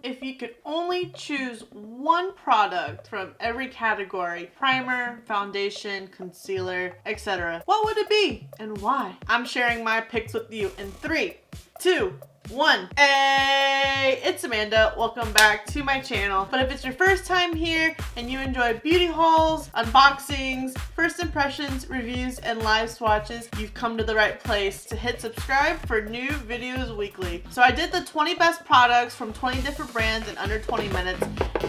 If you could only choose one product from every category, primer, foundation, concealer, etc., what would it be and why? I'm sharing my picks with you in 3, 2, 1. Hey, it's Amanda. Welcome back to my channel. But if it's your first time here and you enjoy beauty hauls, unboxings, first impressions, reviews, and live swatches, you've come to the right place to hit subscribe for new videos weekly. So I did the 20 best products from 20 different brands in under 20 minutes,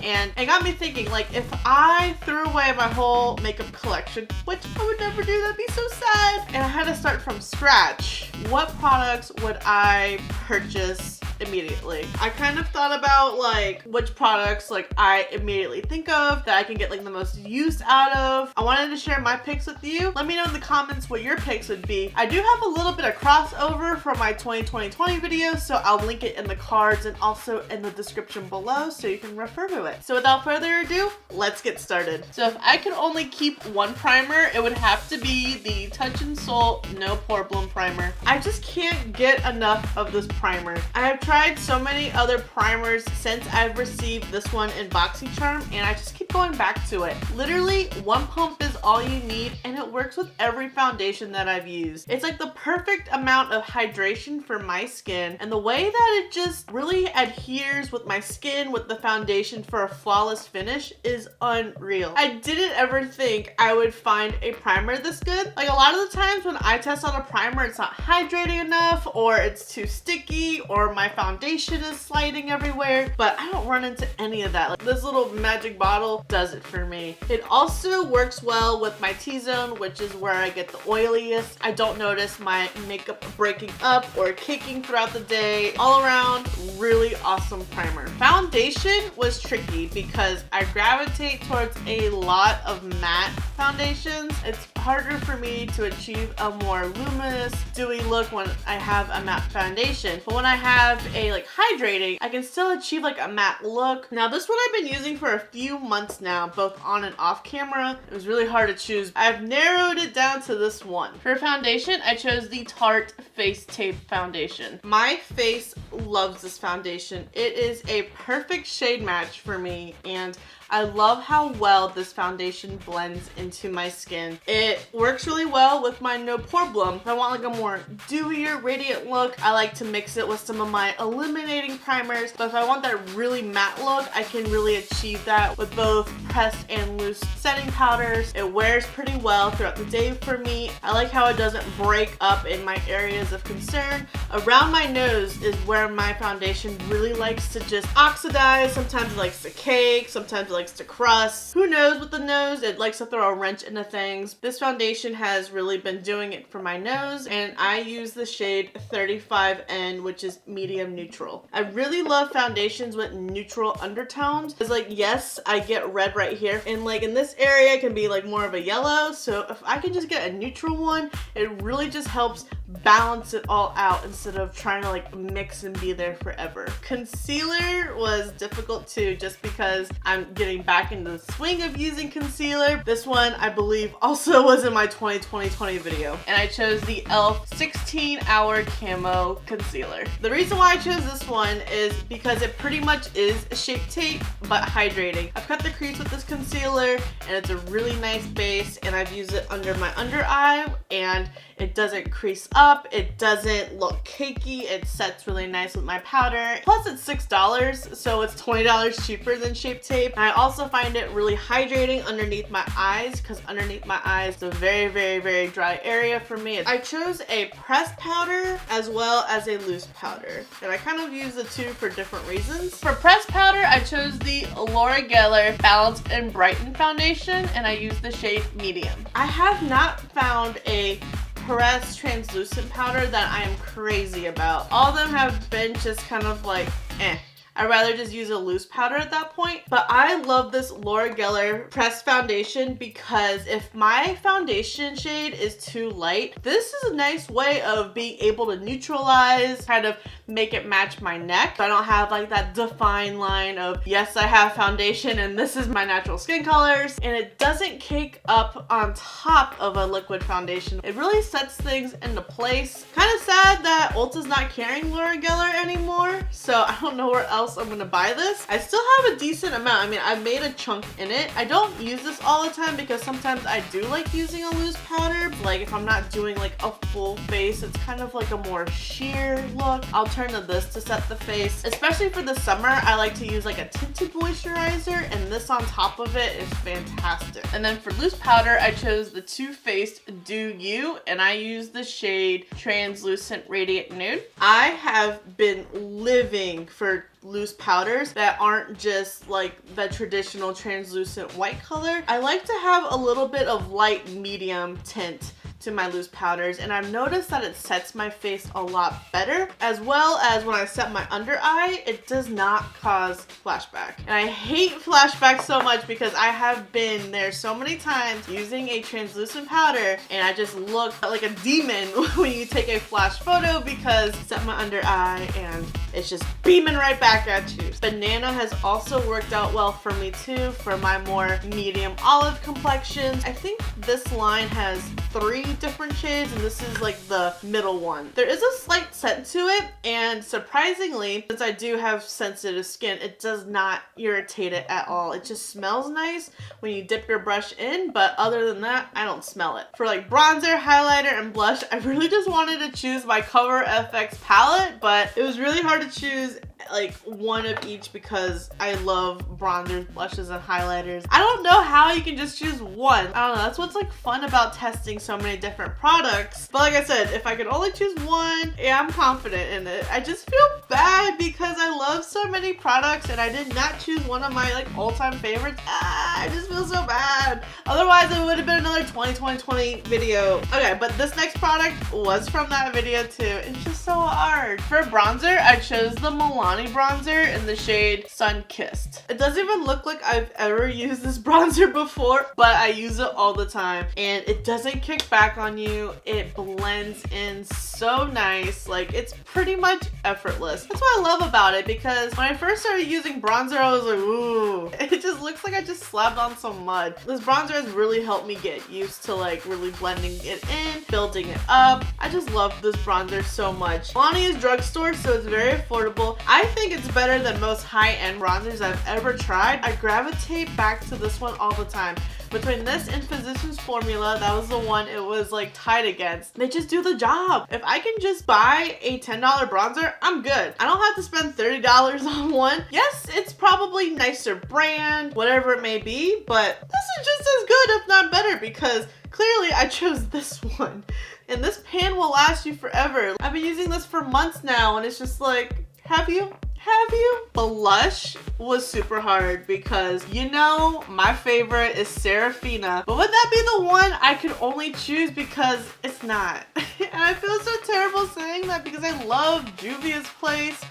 and it got me thinking, like, if I threw away my whole makeup collection, which I would never do, that'd be so sad, and I had to start from scratch, what products would I purchase immediately? I kind of thought about like which products like I immediately think of that I can get like the most use out of. I wanted to share my picks with you. Let me know in the comments what your picks would be. I do have a little bit of crossover from my 2020 video, so I'll link it in the cards and also in the description below so you can refer to it. So without further ado, let's get started. So if I could only keep one primer, it would have to be the Touch in Sol No Pore Bloom Primer. I just can't get enough of this primer. I have tried so many other primers since I've received this one in BOXYCHARM, and I just keep going back to it. Literally, one pump is all you need, and it works with every foundation that I've used. It's like the perfect amount of hydration for my skin, and the way that it just really adheres with my skin with the foundation for a flawless finish is unreal. I didn't ever think I would find a primer this good. Like, a lot of the times when I test out a primer, it's not hydrating enough, or it's too sticky, or my foundation is sliding everywhere, but I don't run into any of that. Like, this little magic bottle does it for me. It also works well with my T-zone, which is where I get the oiliest. I don't notice my makeup breaking up or caking throughout the day. All around, really awesome primer. Foundation was tricky because I gravitate towards a lot of matte foundations. It's harder for me to achieve a more luminous, dewy look when I have a matte foundation. But when I have a like hydrating, I can still achieve like a matte look. Now this one I've been using for a few months now, both on and off camera. It was really hard to choose. I've narrowed it down to this one. For foundation, I chose the Tarte Face Tape Foundation. My face loves this foundation. It is a perfect shade match for me, and I love how well this foundation blends into my skin. It works really well with my No Pore Bloom. If I want like a more dewier, radiant look, I like to mix it with some of my illuminating primers. But if I want that really matte look, I can really achieve that with both pressed and loose setting powders. It wears pretty well throughout the day for me. I like how it doesn't break up in my areas of concern. Around my nose is where my foundation really likes to just oxidize. Sometimes it likes to cake, sometimes it likes to crust. Who knows with the nose? It likes to throw a wrench into things. This foundation has really been doing it for my nose, and I use the shade 35N, which is medium neutral. I really love foundations with neutral undertones. It's like, yes, I get red right here, and like in this area it can be like more of a yellow, so if I can just get a neutral one, it really just helps balance it all out instead of trying to like mix and be there forever. Concealer was difficult too, just because I'm getting back into the swing of using concealer. This one I believe also was in my 2020 video, and I chose the e.l.f. 16-Hour Camo Concealer. The reason why I chose this one is because it pretty much is a shape tape but hydrating. I've cut the crease with this concealer, and it's a really nice base, and I've used it under my under eye, and it doesn't crease up, it doesn't look cakey, it sets really nice with my powder. Plus it's $6, so it's $20 cheaper than shape tape. And I also find it really hydrating underneath my eyes, because underneath my eyes is a very dry area for me. I chose a pressed powder as well as a loose powder, and I kind of use the two for different reasons. For pressed powder, I chose the Laura Geller Balance and Brighten Foundation, and I use the shade medium. I have not found a pressed translucent powder that I am crazy about. All of them have been just kind of like, eh. I'd rather just use a loose powder at that point. But I love this Laura Geller pressed foundation because if my foundation shade is too light, this is a nice way of being able to neutralize, kind of make it match my neck. So I don't have like that defined line of, yes, I have foundation and this is my natural skin colors. And it doesn't cake up on top of a liquid foundation. It really sets things into place. Kind of sad that Ulta's not carrying Laura Geller anymore. So I don't know where else else I'm gonna buy this. I still have a decent amount. I mean, I made a chunk in it. I don't use this all the time because sometimes I do like using a loose powder. Like if I'm not doing like a full face, it's kind of like a more sheer look. I'll turn to this to set the face. Especially for the summer, I like to use like a tinted moisturizer, and this on top of it is fantastic. And then for loose powder, I chose the Too Faced Do You, and I use the shade Translucent Radiant Nude. I have been living for loose powders that aren't just like the traditional translucent white color. I like to have a little bit of light medium tint to my loose powders, and I've noticed that it sets my face a lot better, as well as when I set my under eye, it does not cause flashback. And I hate flashback so much because I have been there so many times using a translucent powder and I just look like a demon when you take a flash photo because I set my under eye and it's just beaming right back at you. Banana has also worked out well for me too for my more medium olive complexions. I think this line has 3 different shades and this is like the middle one. There is a slight scent to it, and surprisingly, since I do have sensitive skin, it does not irritate it at all. It just smells nice when you dip your brush in, but other than that, I don't smell it. For like bronzer, highlighter, and blush, I really just wanted to choose my Cover FX palette, but it was really hard to choose like one of each because I love bronzers, blushes, and highlighters. I don't know how you can just choose one. I don't know, that's what's like fun about testing so many different products. But like I said, if I could only choose one, yeah, I'm confident in it. I just feel bad because I love so many products and I did not choose one of my like all-time favorites. I just feel so bad. Otherwise, it would have been another 2020 video. Okay, but this next product was from that video too. It's just so hard. For bronzer, I chose the Milani bronzer in the shade Sun Kissed. It doesn't even look like I've ever used this bronzer before, but I use it all the time and it doesn't kick back on you. It blends in so nice. Like, it's pretty much effortless. That's what I love about it, because when I first started using bronzer, I was like, ooh, it just looks like I just slapped on some mud. This bronzer has really helped me get used to like really blending it in, building it up. I just love this bronzer so much. Milani is drugstore, so it's very affordable. I think it's better than most high-end bronzers I've ever tried. I gravitate back to this one all the time. Between this and Physicians Formula, that was the one it was like tied against. They just do the job. If I can just buy a $10 bronzer, I'm good. I don't have to spend $30 on one. Yes, it's probably nicer brand, whatever it may be, but this is just as good, if not better, because clearly I chose this one. And this pan will last you forever. I've been using this for months now, and it's just like, have you? Have you? Blush was super hard because, you know, my favorite is Serafina. But would that be the one I could only choose because it's not? And I feel so terrible saying that because I love Juvia's Place.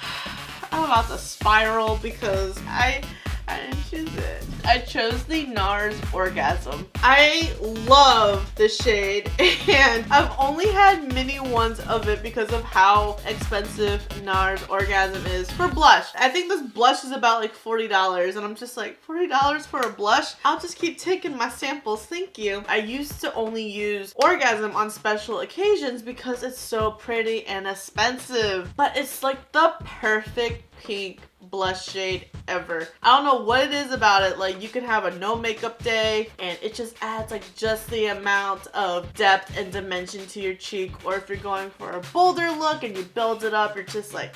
I'm about to spiral because I didn't choose it. I chose the NARS Orgasm. I love the shade and I've only had mini ones of it because of how expensive NARS Orgasm is for blush. I think this blush is about like $40 and I'm just like, $40 for a blush? I'll just keep taking my samples, thank you. I used to only use Orgasm on special occasions because it's so pretty and expensive, but it's like the perfect pink blush shade ever. I don't know what it is about it. Like, you could have a no makeup day and it just adds like just the amount of depth and dimension to your cheek, or if you're going for a bolder look and you build it up, you're just like,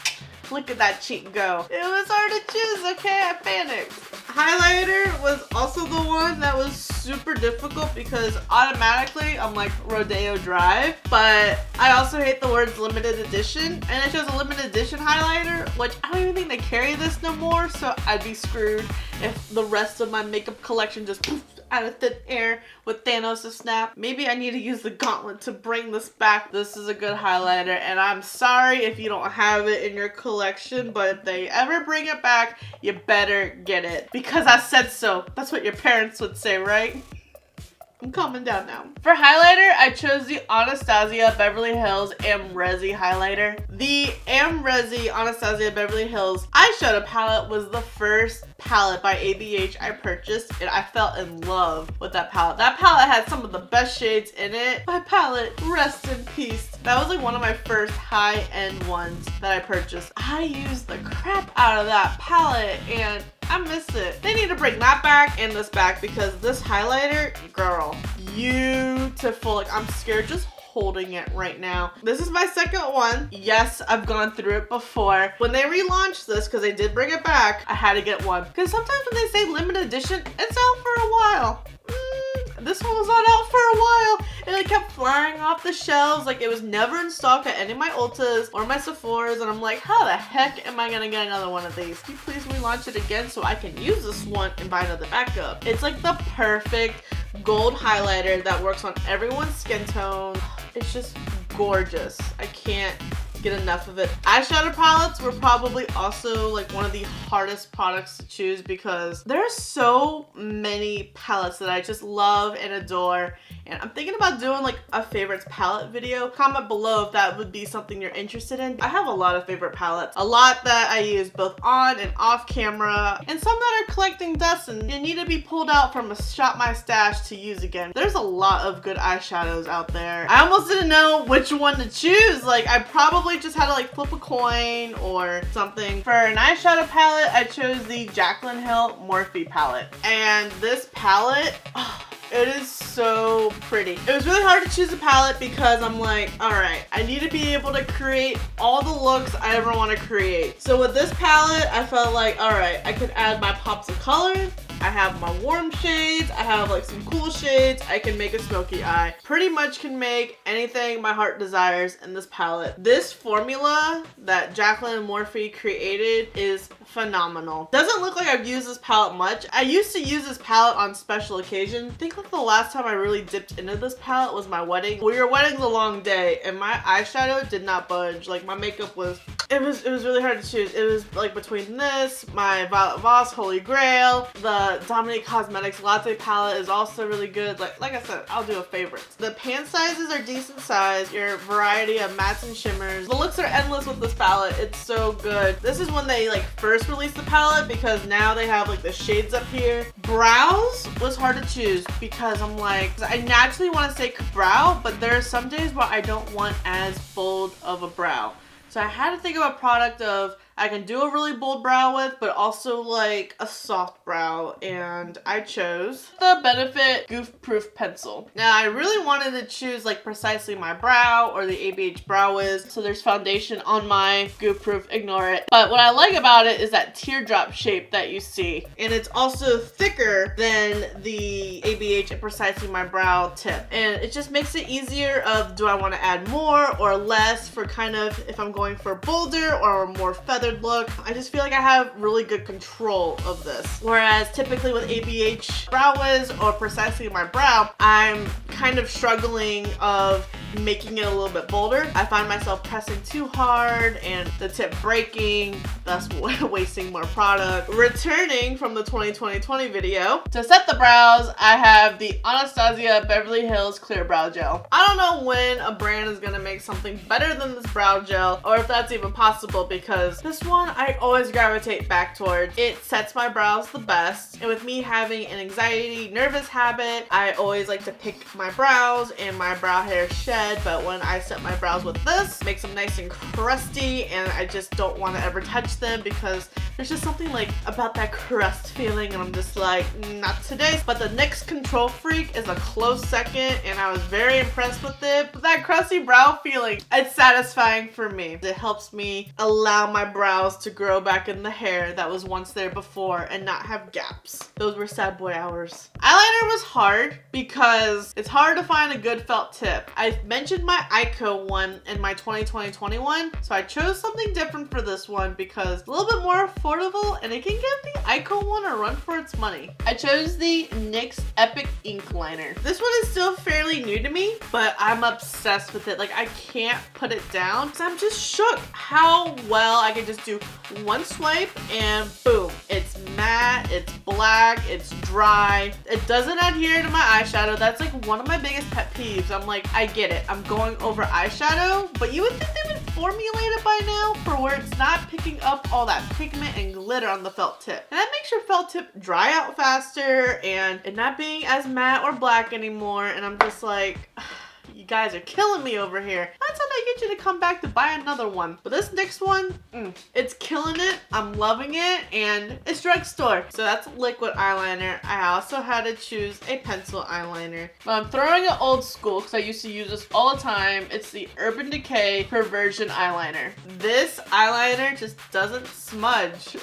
look at that cheek go. It was hard to choose, okay? I panicked. Highlighter was also the one that was super difficult because automatically I'm like Rodeo Drive, but I also hate the words limited edition, and I chose a limited edition highlighter, which I don't even think they carry this no more, so I'd be screwed if the rest of my makeup collection just poofed out of thin air with Thanos' snap. Maybe I need to use the gauntlet to bring this back. This is a good highlighter, and I'm sorry if you don't have it in your collection, but if they ever bring it back, you better get it. Because I said so. That's what your parents would say, right? I'm calming down now. For highlighter, I chose the Anastasia Beverly Hills Amrezi highlighter. The Amrezi Anastasia Beverly Hills eyeshadow palette was the first palette by ABH I purchased, and I fell in love with that palette. That palette had some of the best shades in it. My palette, rest in peace. That was like one of my first high-end ones that I purchased. I used the crap out of that palette, and I miss it. They need to bring that back and this back, because this highlighter, girl, beautiful. Like, I'm scared just holding it right now. This is my second one. Yes, I've gone through it before. When they relaunched this, because they did bring it back, I had to get one. Because sometimes when they say limited edition, it's out for a while. This one was not out for a while, and it kept flying off the shelves. Like, it was never in stock at any of my Ultas or my Sephora's, and I'm like, how the heck am I gonna get another one of these? Can you please relaunch it again so I can use this one and buy another backup? It's like the perfect gold highlighter that works on everyone's skin tone. It's just gorgeous. I can't get enough of it. Eyeshadow palettes were probably also like one of the hardest products to choose, because there are so many palettes that I just love and adore, and I'm thinking about doing like a favorites palette video. Comment below if that would be something you're interested in. I have a lot of favorite palettes, a lot that I use both on and off camera, and some that are collecting dust and you need to be pulled out from a shop my stash to use again. There's a lot of good eyeshadows out there. I almost didn't know which one to choose. Like, I probably just had to like flip a coin or something. For an eyeshadow palette, I chose the Jaclyn Hill Morphe palette, and this palette, it is so pretty. It was really hard to choose a palette because I'm like, all right, I need to be able to create all the looks I ever want to create. So with this palette, I felt like, all right, I could add my pops of color. I have my warm shades, I have like some cool shades, I can make a smoky eye. Pretty much can make anything my heart desires in this palette. This formula that Jaclyn Morphe created is phenomenal. Doesn't look like I've used this palette much. I used to use this palette on special occasions. I think like the last time I really dipped into this palette was my wedding. Well, your wedding's a long day, and my eyeshadow did not budge. Like, my makeup was, it was really hard to choose. It was like between this, my Violet Voss Holy Grail, the Dominique Cosmetics Latte palette is also really good. Like I said, I'll do a favorites. The pan sizes are decent size. Your variety of mattes and shimmers. The looks are endless with this palette. It's so good. This is when they like first released the palette, because now they have like the shades up here. Brows was hard to choose because I'm like, I naturally want to say brow, but there are some days where I don't want as bold of a brow. So I had to think of a product of I can do a really bold brow with, but also like a soft brow, and I chose the Benefit Goof Proof Pencil. Now, I really wanted to choose like precisely my brow or the ABH Brow Wiz, so there's foundation on my Goof Proof, ignore it. But what I like about it is that teardrop shape that you see, and it's also thicker than the ABH and precisely my brow tip, and it just makes it easier of, do I want to add more or less for kind of if I'm going for bolder or more feathered look. I just feel like I have really good control of this. Whereas typically with ABH Brow Wiz or precisely my brow, I'm kind of struggling of making it a little bit bolder. I find myself pressing too hard and the tip breaking, thus wasting more product. Returning from the 2020 video, to set the brows, I have the Anastasia Beverly Hills Clear Brow Gel. I don't know when a brand is gonna make something better than this brow gel, or if that's even possible, because this one I always gravitate back towards. It sets my brows the best, and with me having an anxiety, nervous habit, I always like to pick my brows and my brow hair shed, but when I set my brows with this, it makes them nice and crusty, and I just don't want to ever touch them because there's just something like about that crust feeling, and I'm just like, not today. But the NYX Control Freak is a close second, and I was very impressed with it. But that crusty brow feeling, it's satisfying for me. It helps me allow my brows to grow back in the hair that was once there before and not have gaps. Those were sad boy hours. Eyeliner was hard because it's hard to find a good felt tip. I mentioned my ICO one in my 2020-21, so I chose something different for this one because it's a little bit more affordable and it can give the ICO one a run for its money. I chose the NYX Epic Ink Liner. This one is still fairly new to me, but I'm obsessed with it. Like, I can't put it down because I'm just shook how well I can just do one swipe and boom, it's matte, it's black, it's dry. It doesn't adhere to my eyeshadow. That's like one of my biggest pet peeves. I'm like, I get it. I'm going over eyeshadow, but you would think they would formulate it by now for where it's not picking up all that pigment and glitter on the felt tip. And that makes your felt tip dry out faster and it not being as matte or black anymore. And I'm just like, you guys are killing me over here. That's how they get you to come back to buy another one. But this next one, it's killing it. I'm loving it, and it's drugstore. So that's liquid eyeliner. I also had to choose a pencil eyeliner. But I'm throwing it old school because I used to use this all the time. It's the Urban Decay Perversion eyeliner. This eyeliner just doesn't smudge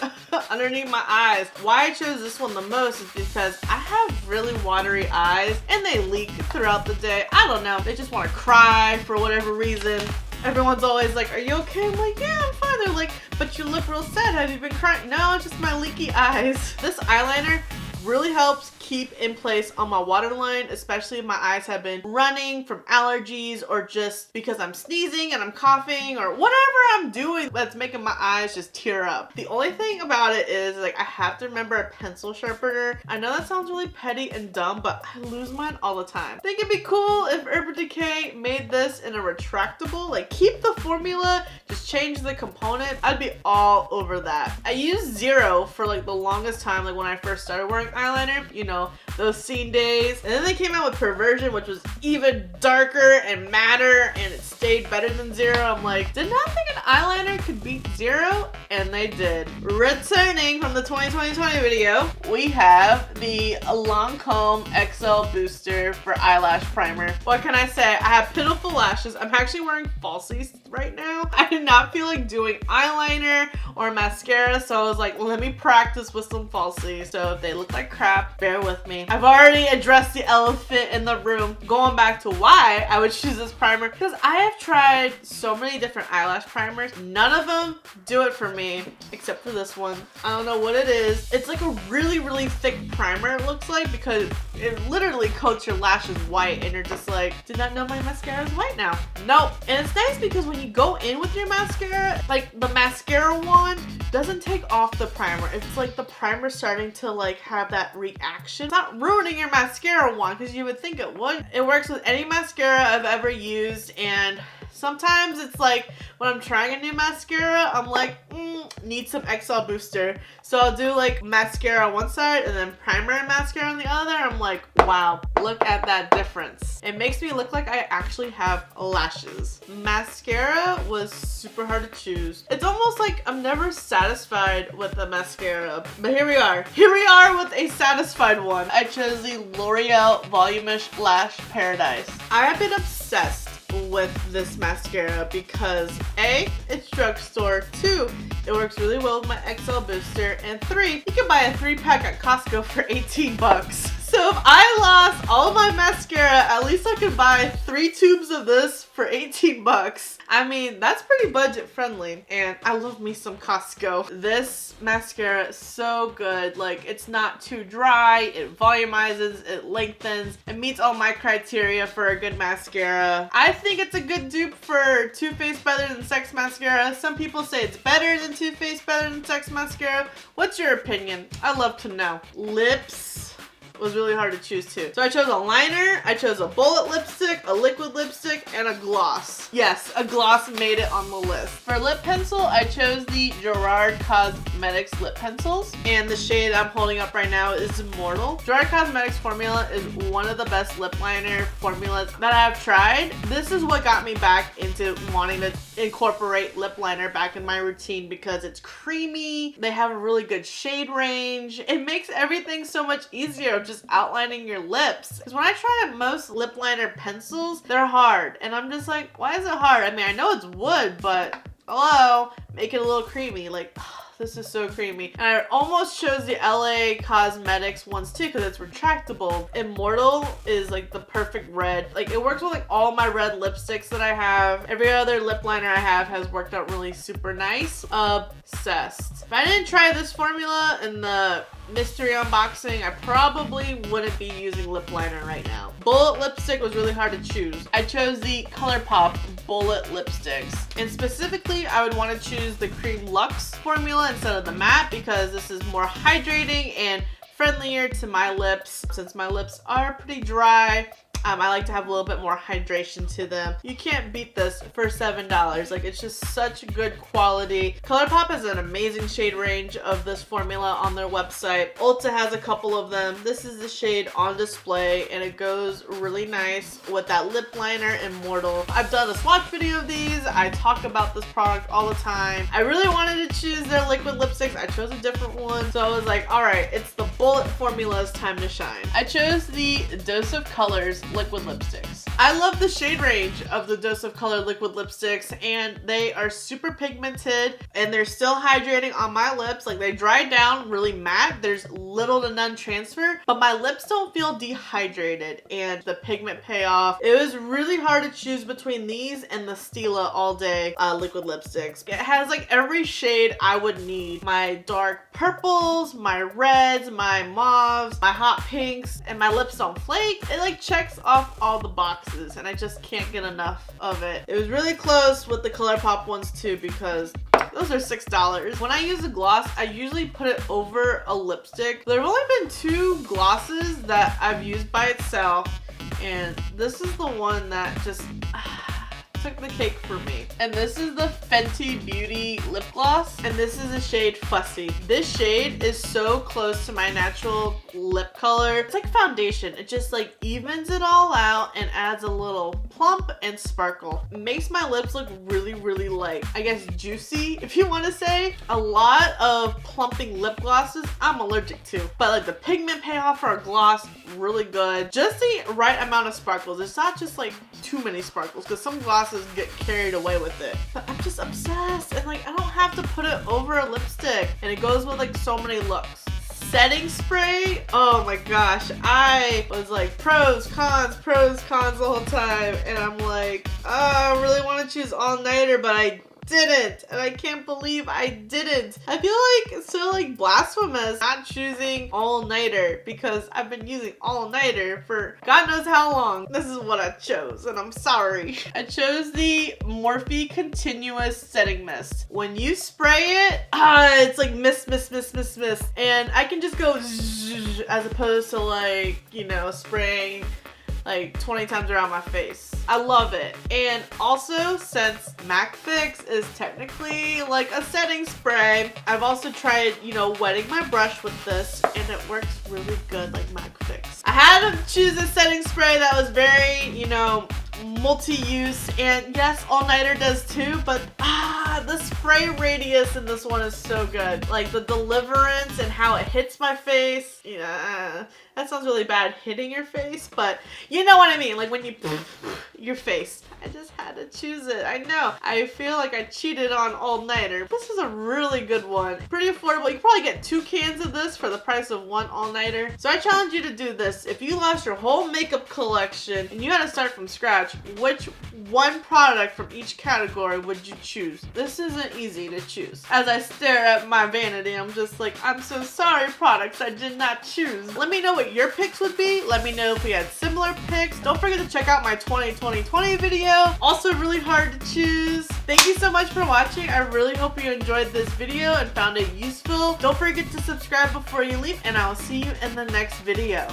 underneath my eyes. Why I chose this one the most is because I have really watery eyes and they leak throughout the day. I don't know. They just want to cry for whatever reason. Everyone's always like, are you okay? I'm like, yeah, I'm fine. They're like, but you look real sad. Have you been crying? No, it's just my leaky eyes. This eyeliner really helps keep in place on my waterline, especially if my eyes have been running from allergies or just because I'm sneezing and I'm coughing or whatever I'm doing that's making my eyes just tear up. The only thing about it is like I have to remember a pencil sharpener. I know that sounds really petty and dumb, but I lose mine all the time. Think it'd be cool if Urban Decay made this in a retractable, like keep the formula, just change the component. I'd be all over that. I used Zero for like the longest time, like when I first started wearing eyeliner, you know, those scene days. And then they came out with Perversion, which was even darker and madder, and it stayed better than Zero. I'm like, did not think an eyeliner could beat Zero, and they did. Returning from the 2020 video, we have the Lancome XL Booster for eyelash primer. What can I say? I have pitiful lashes. I'm actually wearing falsies right now. I did not feel like doing eyeliner or mascara, so I was like, let me practice with some falsies. So if they look like crap, bear with me. I've already addressed the elephant in the room, going back to why I would choose this primer, because I have tried so many different eyelash primers. None of them do it for me, except for this one. I don't know what it is. It's like a really, really thick primer, it looks like, because it literally coats your lashes white, and you're just like, did not know my mascara is white now. Nope. And it's nice because when you go in with your mascara, like the mascara wand doesn't take off the primer. It's like the primer starting to like have that reaction. It's not ruining your mascara wand because you would think it would. It works with any mascara I've ever used, and sometimes it's like when I'm trying a new mascara, I'm like, need some XL booster. So I'll do like mascara on one side and then primer and mascara on the other. I'm like, wow, look at that difference. It makes me look like I actually have lashes. Mascara was super hard to choose. It's almost like I'm never satisfied with the mascara, but here we are. Here we are with a satisfied one. I chose the L'Oreal Volumish Lash Paradise. I have been obsessed with this mascara because A, it's drugstore, 2, it works really well with my XL booster, and 3, you can buy a 3-pack at Costco for 18 bucks. So if I lost all of my mascara, at least I could buy 3 tubes of this for 18 bucks. I mean, that's pretty budget friendly, and I love me some Costco. This mascara is so good. Like, it's not too dry, it volumizes, it lengthens, it meets all my criteria for a good mascara. I think it's a good dupe for Too Faced Better Than Sex mascara. Some people say it's better than Too Faced Better Than Sex mascara. What's your opinion? I'd love to know. Lips was really hard to choose too. So I chose a liner, I chose a bullet lipstick, a liquid lipstick, and a gloss. Yes, a gloss made it on the list. For lip pencil, I chose the Gerard Cosmetics lip pencils, and the shade I'm holding up right now is Immortal. Gerard Cosmetics formula is one of the best lip liner formulas that I've tried. This is what got me back into wanting to incorporate lip liner back in my routine because it's creamy, they have a really good shade range, it makes everything so much easier just outlining your lips. Because when I try most lip liner pencils, they're hard. And I'm just like, why is it hard? I mean, I know it's wood, but hello, make it a little creamy. Like, this is so creamy. And I almost chose the LA Cosmetics ones too because it's retractable. Immortal is like the perfect red. Like, it works with like all my red lipsticks that I have. Every other lip liner I have has worked out really super nice. Obsessed. If I didn't try this formula in the mystery unboxing, I probably wouldn't be using lip liner right now. Bullet lipstick was really hard to choose. I chose the ColourPop bullet lipsticks, and specifically I would want to choose the Cream Luxe formula instead of the matte because this is more hydrating and friendlier to my lips. Since my lips are pretty dry, I like to have a little bit more hydration to them. You can't beat this for $7. Like, it's just such good quality. ColourPop has an amazing shade range of this formula on their website. Ulta has a couple of them. This is the shade on display, and it goes really nice with that lip liner Immortal. I've done a swatch video of these. I talk about this product all the time. I really wanted to choose their liquid lipsticks. I chose a different one. So I was like, all right, it's the Bullet formula's time to shine. I chose the Dose of Colors liquid lipsticks. I love the shade range of the Dose of Color liquid lipsticks, and they are super pigmented and they're still hydrating on my lips. Like, they dry down really matte. There's little to none transfer, but my lips don't feel dehydrated, and the pigment payoff. It was really hard to choose between these and the Stila All Day liquid lipsticks. It has like every shade I would need. My dark purples, my reds, my mauves, my hot pinks, and my lips don't flake. It like checks off all the boxes, and I just can't get enough of it. It was really close with the ColourPop ones too, because those are $6. When I use a gloss, I usually put it over a lipstick. There have only been 2 glosses that I've used by itself, and this is the one that just took the cake for me. And this is the Fenty Beauty lip gloss, and this is the shade Fussy. This shade is so close to my natural lip color. It's like foundation. It just like evens it all out and adds a little plump and sparkle. It makes my lips look really, really like, I guess, juicy, if you want to say. A lot of plumping lip glosses I'm allergic to, but like the pigment payoff for a gloss, really good. Just the right amount of sparkles. It's not just like too many sparkles, because some glosses get carried away with it. But I'm just obsessed, and like I don't have to put it over a lipstick, and it goes with like so many looks. Setting spray, oh my gosh, I was like pros, cons the whole time, and I'm like, oh, I really want to choose All Nighter, but I didn't, and I can't believe I didn't. I feel like it's so like blasphemous not choosing All Nighter, because I've been using All Nighter for God knows how long. This is what I chose, and I'm sorry. I chose the Morphe Continuous Setting Mist. When you spray it, it's like mist, and I can just go zzz, as opposed to like, you know, spraying like 20 times around my face. I love it. And also, since MAC Fix is technically like a setting spray, I've also tried, you know, wetting my brush with this, and it works really good like MAC Fix. I had to choose a setting spray that was very, you know, multi-use, and yes, All Nighter does too, but the spray radius in this one is so good. Like the deliverance and how it hits my face. Yeah, that sounds really bad, hitting your face, but you know what I mean, like when you your face. I just had to choose it. I know. I feel like I cheated on All Nighter. This is a really good one. Pretty affordable. You can probably get 2 cans of this for the price of 1 All Nighter. So I challenge you to do this. If you lost your whole makeup collection and you had to start from scratch, which one product from each category would you choose? This isn't easy to choose. As I stare at my vanity, I'm just like, I'm so sorry, products I did not choose. Let me know what your picks would be. Let me know if we had similar picks. Don't forget to check out my 2020 video. Also really hard to choose. Thank you so much for watching. I really hope you enjoyed this video and found it useful. Don't forget to subscribe before you leave, and I will see you in the next video.